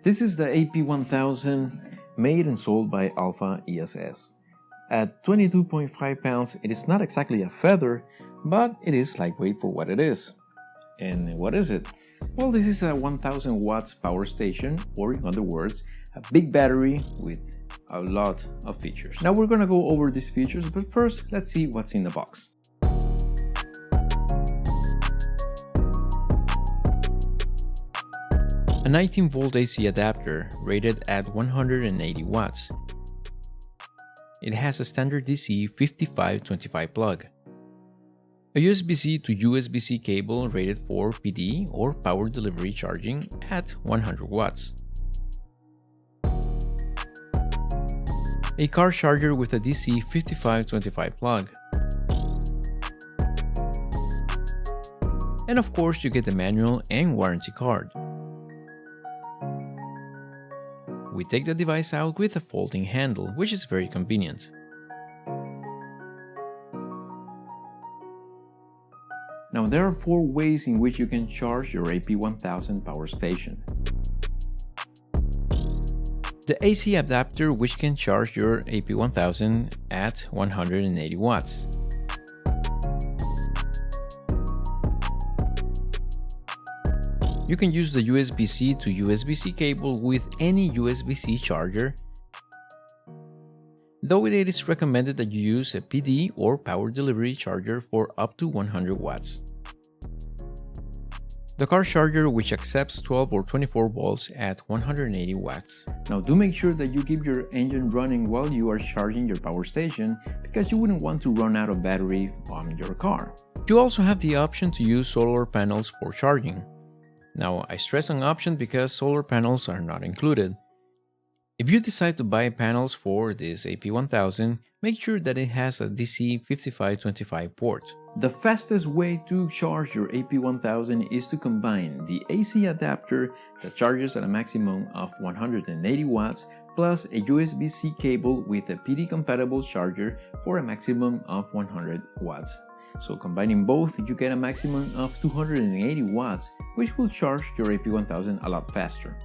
This is the AP1000 made and sold by AlphaESS. At 22.5 pounds, it is not exactly a feather, but it is lightweight for what it is. And what is it? Well, this is a 1000 watts power station, or in other words, a big battery with a lot of features. Now we're gonna go over these features, but first, let's see what's in the box. A 19-volt AC adapter rated at 180 watts. It has a standard DC 5525 plug. A USB-C to USB-C cable rated for PD or power delivery charging at 100 watts. A car charger with a DC 5525 plug. And of course you get the manual and warranty card. We take the device out with a folding handle, which is very convenient. Now there are 4 ways in which you can charge your AP1000 power station. The AC adapter, which can charge your AP1000 at 180 watts. You can use the USB-C to USB-C cable with any USB-C charger, though it is recommended that you use a PD or power delivery charger for up to 100 watts. The car charger, which accepts 12 or 24 volts at 180 watts. Now do make sure that you keep your engine running while you are charging your power station, because you wouldn't want to run out of battery on your car. You also have the option to use solar panels for charging. Now, I stress on option because solar panels are not included. If you decide to buy panels for this AP1000, make sure that it has a DC 5525 port. The fastest way to charge your AP1000 is to combine the AC adapter that charges at a maximum of 180 watts plus a USB-C cable with a PD-compatible charger for a maximum of 100 watts. So combining both, you get a maximum of 280 watts, which will charge your AP1000 a lot faster.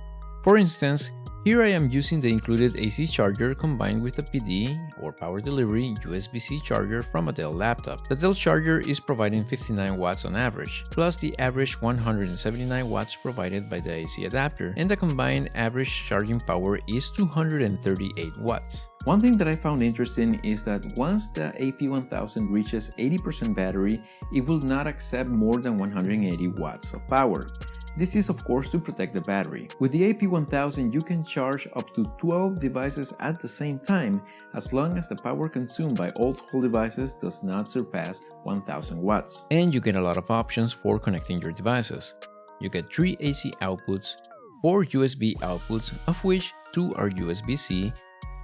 For instance, here I am using the included AC charger combined with a PD or power delivery USB-C charger from a Dell laptop. The Dell charger is providing 59 watts on average, plus the average 179 watts provided by the AC adapter, and the combined average charging power is 238 watts. One thing that I found interesting is that once the AP1000 reaches 80% battery, it will not accept more than 180 watts of power. This is of course to protect the battery. With the AP1000 you can charge up to 12 devices at the same time, as long as the power consumed by all 12 devices does not surpass 1000 watts. And you get a lot of options for connecting your devices. You get 3 AC outputs, 4 USB outputs, of which 2 are USB-C,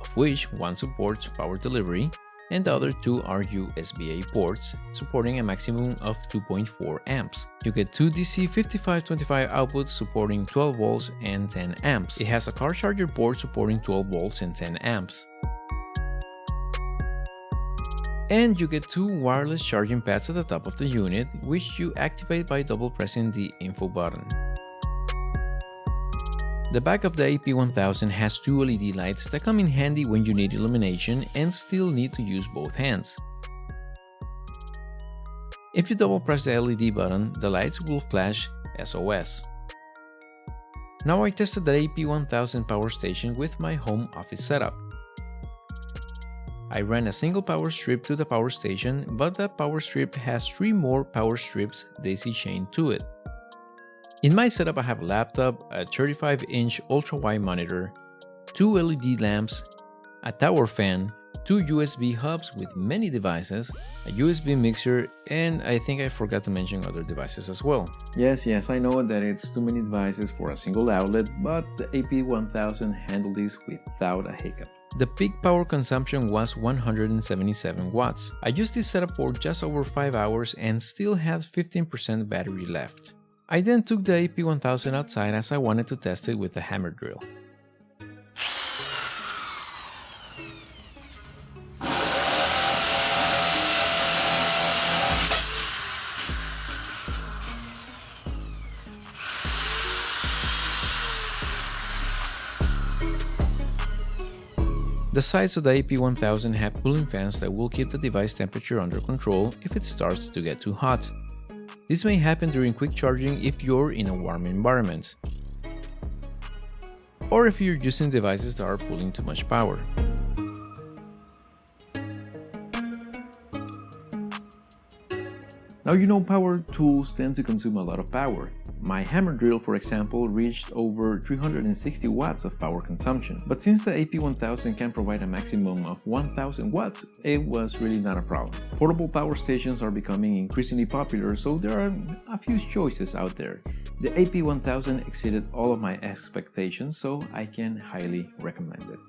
of which one supports power delivery, and the other 2 are USB-A ports, supporting a maximum of 2.4 amps. You get 2 DC 5525 outputs supporting 12 volts and 10 amps. It has a car charger port supporting 12 volts and 10 amps. And you get 2 wireless charging pads at the top of the unit, which you activate by double pressing the info button. The back of the AP1000 has 2 LED lights that come in handy when you need illumination and still need to use both hands. If you double press the LED button, the lights will flash SOS. Now I tested the AP1000 power station with my home office setup. I ran a single power strip to the power station, but the power strip has 3 more power strips daisy chained to it. In my setup, I have a laptop, a 35-inch ultra-wide monitor, 2 LED lamps, a tower fan, 2 USB hubs with many devices, a USB mixer, and I think I forgot to mention other devices as well. Yes, I know that it's too many devices for a single outlet, but the AP1000 handled this without a hiccup. The peak power consumption was 177 watts. I used this setup for just over 5 hours and still had 15% battery left. I then took the AP1000 outside as I wanted to test it with a hammer drill. The sides of the AP1000 have cooling fans that will keep the device temperature under control if it starts to get too hot. This may happen during quick charging if you're in a warm environment, or if you're using devices that are pulling too much power. Now you know power tools tend to consume a lot of power. My hammer drill, for example, reached over 360 watts of power consumption. But since the AP1000 can provide a maximum of 1000 watts, it was really not a problem. Portable power stations are becoming increasingly popular, so there are a few choices out there. The AP1000 exceeded all of my expectations, so I can highly recommend it.